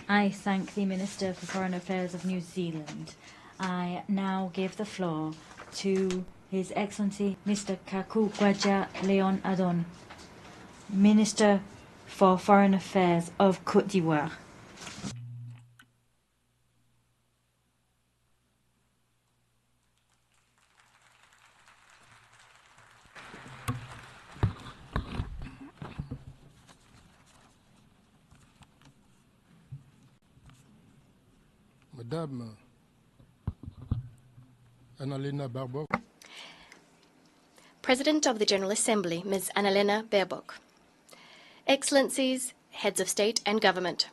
I thank the Minister for Foreign Affairs of New Zealand. I now give the floor to His Excellency Mr. Kacou Léon Adom, Minister for Foreign Affairs of Côte d'Ivoire. Madame Annalena Baerbock, President of the General Assembly, Ms. Annalena Baerbock, Excellencies, Heads of State and Government,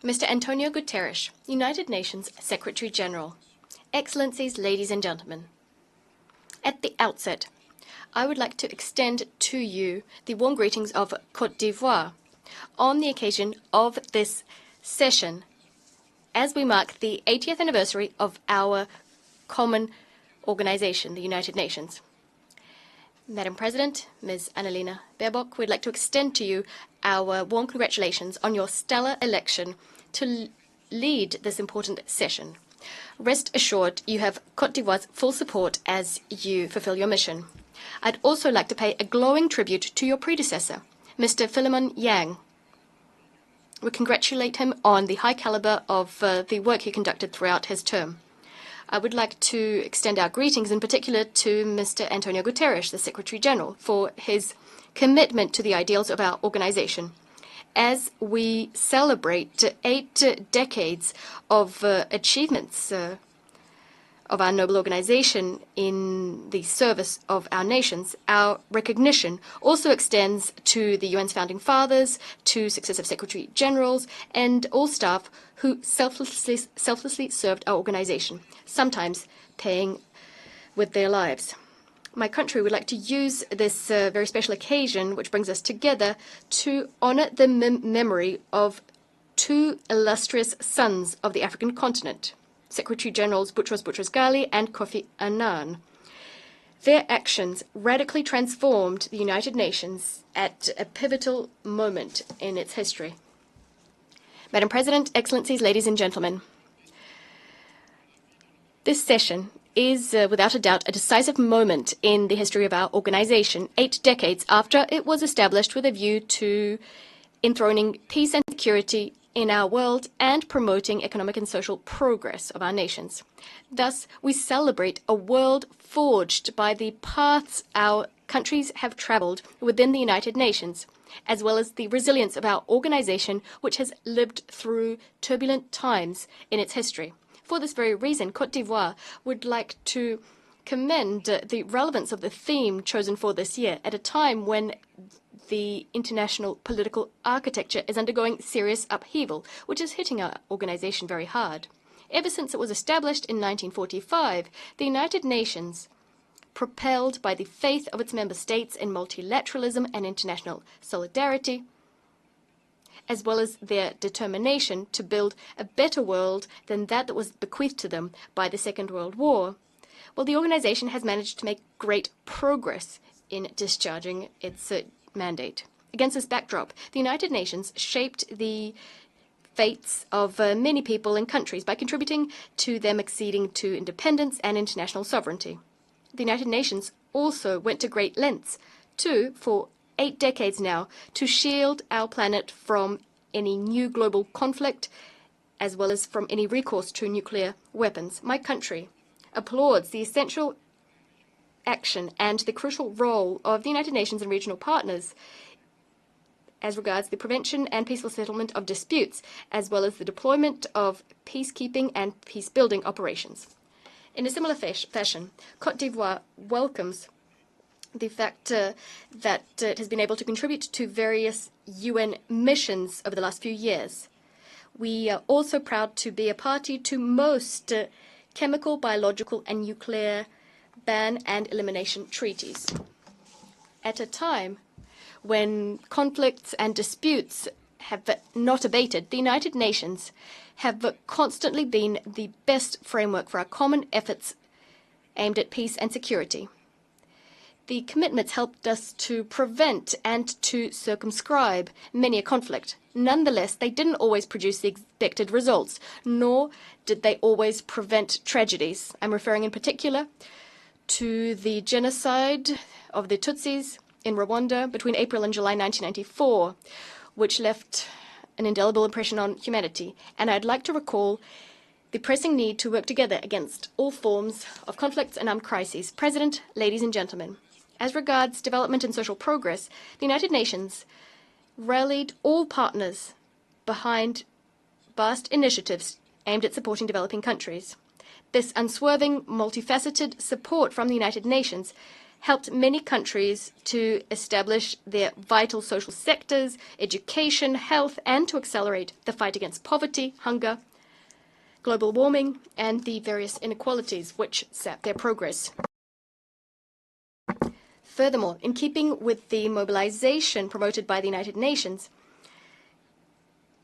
Mr. Antonio Guterres, United Nations Secretary General, Excellencies, ladies and gentlemen. At the outset, I would like to extend to you the warm greetings of Côte d'Ivoire on the occasion of this session as we mark the 80th anniversary of our common organization, the United Nations. Madam President, Ms. Annalena Baerbock, we'd like to extend to you our warm congratulations on your stellar election to lead this important session. Rest assured, you have Côte d'Ivoire's full support as you fulfill your mission. I'd also like to pay a glowing tribute to your predecessor, Mr. Philemon Yang. We congratulate him on the high caliber of the work he conducted throughout his term. I would like to extend our greetings in particular to Mr. Antonio Guterres, the Secretary General, for his commitment to the ideals of our organization. As we celebrate 8 decades of achievements of our noble organization in the service of our nations, our recognition also extends to the UN's founding fathers, to successive secretary generals, and all staff who selflessly served our organization, sometimes paying with their lives. My country would like to use this very special occasion, which brings us together, to honor the memory of 2 illustrious sons of the African continent, Secretary Generals Boutros Boutros-Ghali and Kofi Annan. Their actions radically transformed the United Nations at a pivotal moment in its history. Madam President, Excellencies, ladies and gentlemen, this session is without a doubt a decisive moment in the history of our organization, 8 decades after it was established with a view to enthroning peace and security in our world and promoting economic and social progress of our nations. Thus, we celebrate a world forged by the paths our countries have traveled within the United Nations, as well as the resilience of our organization, which has lived through turbulent times in its history. For this very reason, Côte d'Ivoire would like to commend the relevance of the theme chosen for this year at a time when the international political architecture is undergoing serious upheaval, which is hitting our organization very hard. Ever since it was established in 1945, the United Nations, propelled by the faith of its member states in multilateralism and international solidarity, as well as their determination to build a better world than that was bequeathed to them by the Second World War, well, the organization has managed to make great progress in discharging its mandate. Against this backdrop, the United Nations shaped the fates of many people and countries by contributing to them acceding to independence and international sovereignty. The United Nations also went to great lengths for 8 decades now, to shield our planet from any new global conflict, as well as from any recourse to nuclear weapons. My country applauds the essential action and the crucial role of the United Nations and regional partners as regards the prevention and peaceful settlement of disputes, as well as the deployment of peacekeeping and peace-building operations. In a similar fashion, Côte d'Ivoire welcomes the fact that it has been able to contribute to various UN missions over the last few years. We are also proud to be a party to most chemical, biological, and nuclear ban and elimination treaties. At a time when conflicts and disputes have not abated, the United Nations have constantly been the best framework for our common efforts aimed at peace and security. The commitments helped us to prevent and to circumscribe many a conflict. Nonetheless, they didn't always produce the expected results, nor did they always prevent tragedies. I'm referring in particular to the genocide of the Tutsis in Rwanda between April and July 1994, which left an indelible impression on humanity. And I'd like to recall the pressing need to work together against all forms of conflicts and armed crises. President, ladies and gentlemen, as regards development and social progress, the United Nations rallied all partners behind vast initiatives aimed at supporting developing countries. This unswerving, multifaceted support from the United Nations helped many countries to establish their vital social sectors, education, health, and to accelerate the fight against poverty, hunger, global warming, and the various inequalities which sap their progress. Furthermore, in keeping with the mobilization promoted by the United Nations,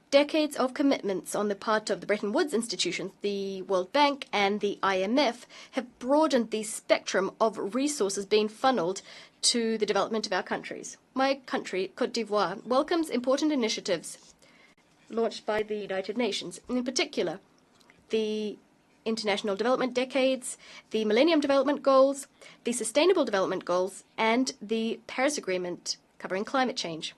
decades of commitments on the part of the Bretton Woods institutions, the World Bank, and the IMF have broadened the spectrum of resources being funneled to the development of our countries. My country, Côte d'Ivoire, welcomes important initiatives launched by the United Nations, and in particular, the International Development Decades, the Millennium Development Goals, the Sustainable Development Goals, and the Paris Agreement covering climate change.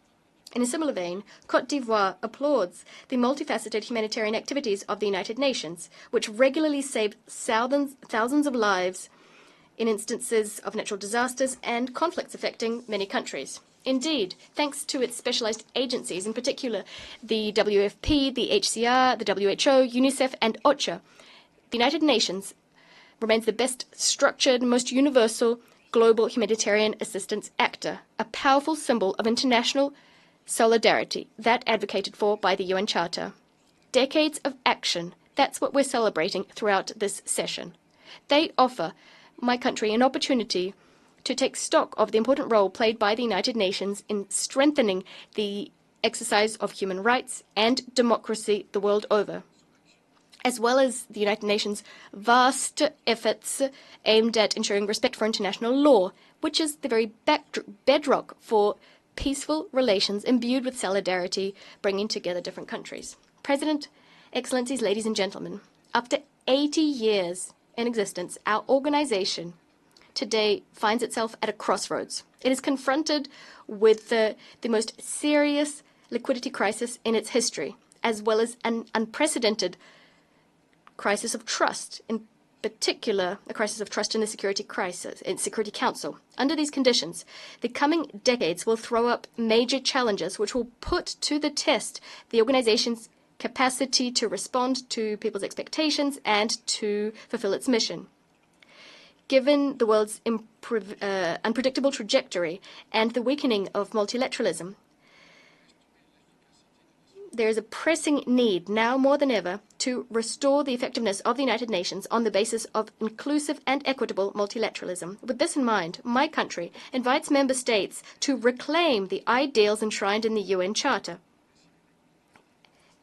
In a similar vein, Côte d'Ivoire applauds the multifaceted humanitarian activities of the United Nations, which regularly saved thousands of lives in instances of natural disasters and conflicts affecting many countries. Indeed, thanks to its specialized agencies, in particular the WFP, the HCR, the WHO, UNICEF, and OCHA, the United Nations remains the best structured, most universal global humanitarian assistance actor, a powerful symbol of international solidarity, that advocated for by the UN Charter. Decades of action, that's what we're celebrating throughout this session. They offer my country an opportunity to take stock of the important role played by the United Nations in strengthening the exercise of human rights and democracy the world over, as well as the United Nations' vast efforts aimed at ensuring respect for international law, which is the very bedrock for peaceful relations imbued with solidarity, bringing together different countries. President, Excellencies, ladies and gentlemen, after 80 years in existence, our organization today finds itself at a crossroads. It is confronted with the most serious liquidity crisis in its history, as well as an unprecedented crisis of trust, in particular a crisis of trust in the Security Council. Under these conditions, the coming decades will throw up major challenges which will put to the test the organization's capacity to respond to people's expectations and to fulfill its mission. Given the world's unpredictable trajectory and the weakening of multilateralism, there is a pressing need, now more than ever, to restore the effectiveness of the United Nations on the basis of inclusive and equitable multilateralism. With this in mind, my country invites member states to reclaim the ideals enshrined in the UN Charter,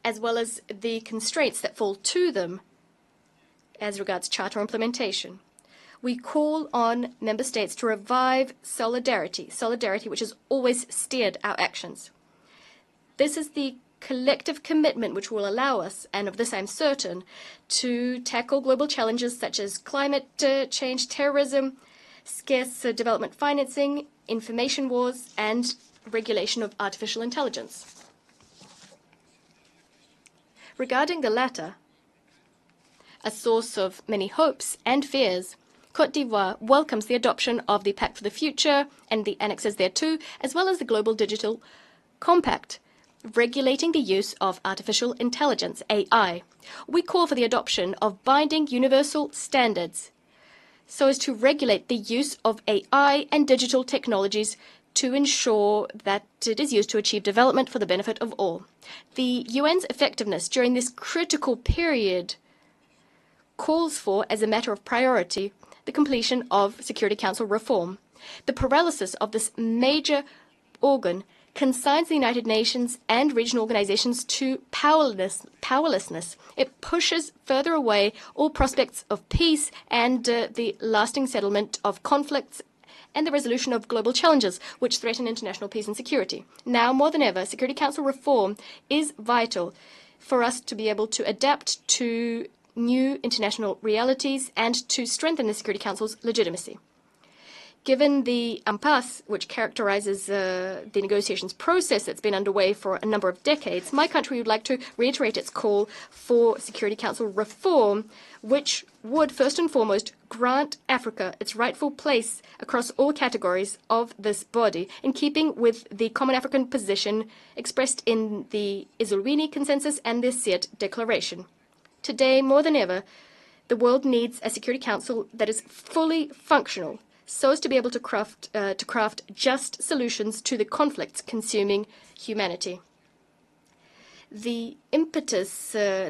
as well as the constraints that fall to them as regards Charter implementation. We call on member states to revive solidarity which has always steered our actions. This is the collective commitment which will allow us, and of this I'm certain, to tackle global challenges such as climate change, terrorism, scarce development financing, information wars, and regulation of artificial intelligence. Regarding the latter, a source of many hopes and fears, Côte d'Ivoire welcomes the adoption of the Pact for the Future and the annexes thereto, as well as the Global Digital Compact, regulating the use of artificial intelligence, AI. We call for the adoption of binding universal standards so as to regulate the use of AI and digital technologies to ensure that it is used to achieve development for the benefit of all. The UN's effectiveness during this critical period calls for, as a matter of priority, the completion of Security Council reform. The paralysis of this major organ consigns the United Nations and regional organizations to powerlessness. It pushes further away all prospects of peace and the lasting settlement of conflicts and the resolution of global challenges which threaten international peace and security. Now more than ever, Security Council reform is vital for us to be able to adapt to new international realities and to strengthen the Security Council's legitimacy. Given the impasse which characterizes the negotiations process that's been underway for a number of decades, my country would like to reiterate its call for Security Council reform, which would first and foremost grant Africa its rightful place across all categories of this body, in keeping with the common African position expressed in the Isolwini Consensus and the Siet Declaration. Today, more than ever, the world needs a Security Council that is fully functional, so as to be able to craft just solutions to the conflicts consuming humanity. The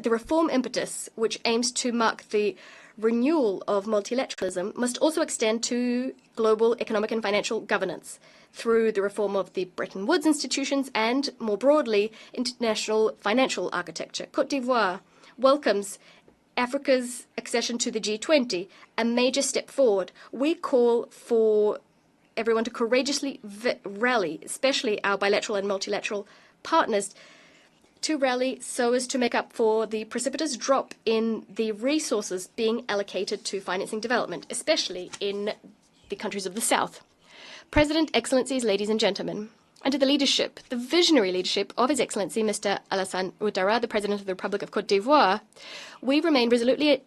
reform impetus, which aims to mark the renewal of multilateralism, must also extend to global economic and financial governance through the reform of the Bretton Woods institutions and, more broadly, international financial architecture. Côte d'Ivoire welcomes Africa's accession to the G20, a major step forward. We call for everyone to courageously rally, especially our bilateral and multilateral partners, to rally so as to make up for the precipitous drop in the resources being allocated to financing development, especially in the countries of the South. President, Excellencies, ladies and gentlemen, under the leadership, the visionary leadership of His Excellency Mr. Alassane Ouattara, the President of the Republic of Côte d'Ivoire, we remain resolutely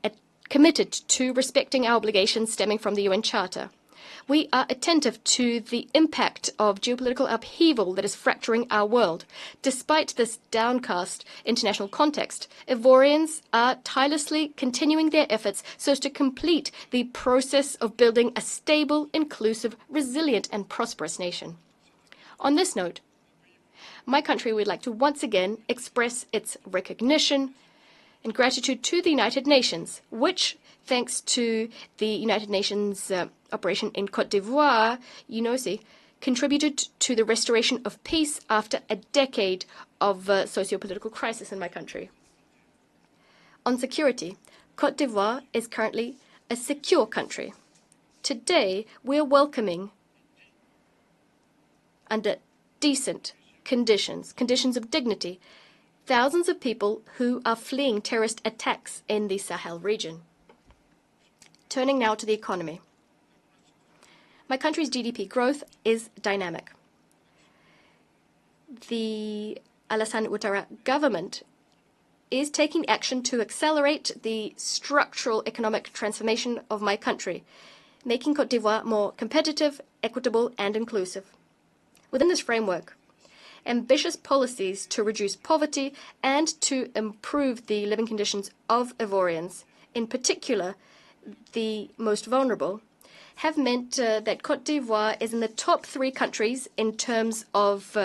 committed to respecting our obligations stemming from the UN Charter. We are attentive to the impact of geopolitical upheaval that is fracturing our world. Despite this downcast international context, Ivorians are tirelessly continuing their efforts so as to complete the process of building a stable, inclusive, resilient, and prosperous nation. On this note, my country would like to once again express its recognition and gratitude to the United Nations, which, thanks to the United Nations operation in Côte d'Ivoire, UNOSI, contributed to the restoration of peace after a decade of socio-political crisis in my country. On security, Côte d'Ivoire is currently a secure country. Today, we are welcoming, under decent conditions of dignity, thousands of people who are fleeing terrorist attacks in the Sahel region. Turning now to the economy. My country's GDP growth is dynamic. The Alassane Ouattara government is taking action to accelerate the structural economic transformation of my country, making Côte d'Ivoire more competitive, equitable, and inclusive. Within this framework, ambitious policies to reduce poverty and to improve the living conditions of Ivorians, in particular the most vulnerable, have meant that Côte d'Ivoire is in the top 3 countries in terms of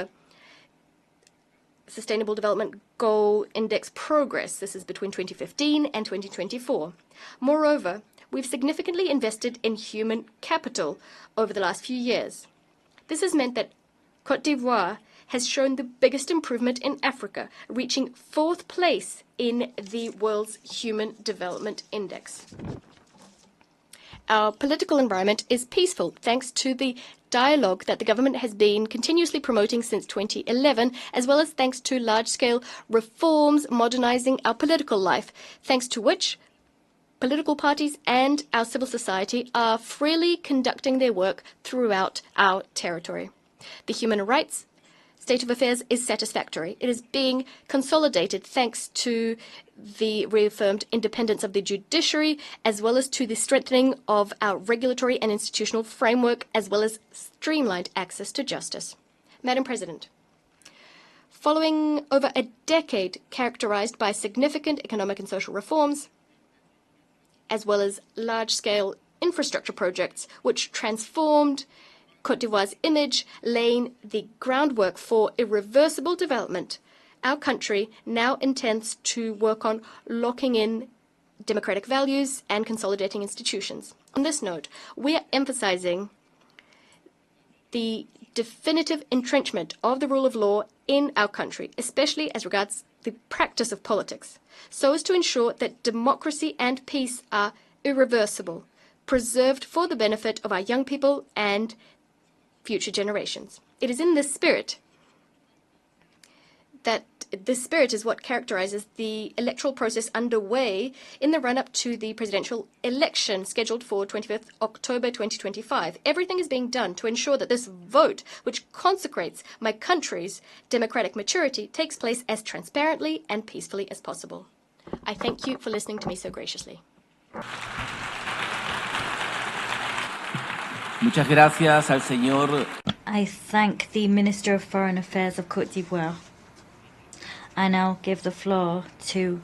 Sustainable Development Goal Index progress. This is between 2015 and 2024. Moreover, we've significantly invested in human capital over the last few years. This has meant that Côte d'Ivoire has shown the biggest improvement in Africa, reaching 4th place in the world's Human Development Index. Our political environment is peaceful thanks to the dialogue that the government has been continuously promoting since 2011, as well as thanks to large-scale reforms modernizing our political life, thanks to which political parties and our civil society are freely conducting their work throughout our territory. The human rights state of affairs is satisfactory. It is being consolidated thanks to the reaffirmed independence of the judiciary, as well as to the strengthening of our regulatory and institutional framework, as well as streamlined access to justice. Madam President, following over a decade characterized by significant economic and social reforms, as well as large-scale infrastructure projects which transformed Côte d'Ivoire's image, laying the groundwork for irreversible development, our country now intends to work on locking in democratic values and consolidating institutions. On this note, we are emphasizing the definitive entrenchment of the rule of law in our country, especially as regards the practice of politics, so as to ensure that democracy and peace are irreversible, preserved for the benefit of our young people and future generations. It is in this spirit that this spirit is what characterizes the electoral process underway in the run-up to the presidential election scheduled for 25th October 2025. Everything is being done to ensure that this vote, which consecrates my country's democratic maturity, takes place as transparently and peacefully as possible. I thank you for listening to me so graciously. Muchas gracias al señor. I thank the Minister of Foreign Affairs of Côte d'Ivoire. I now give the floor to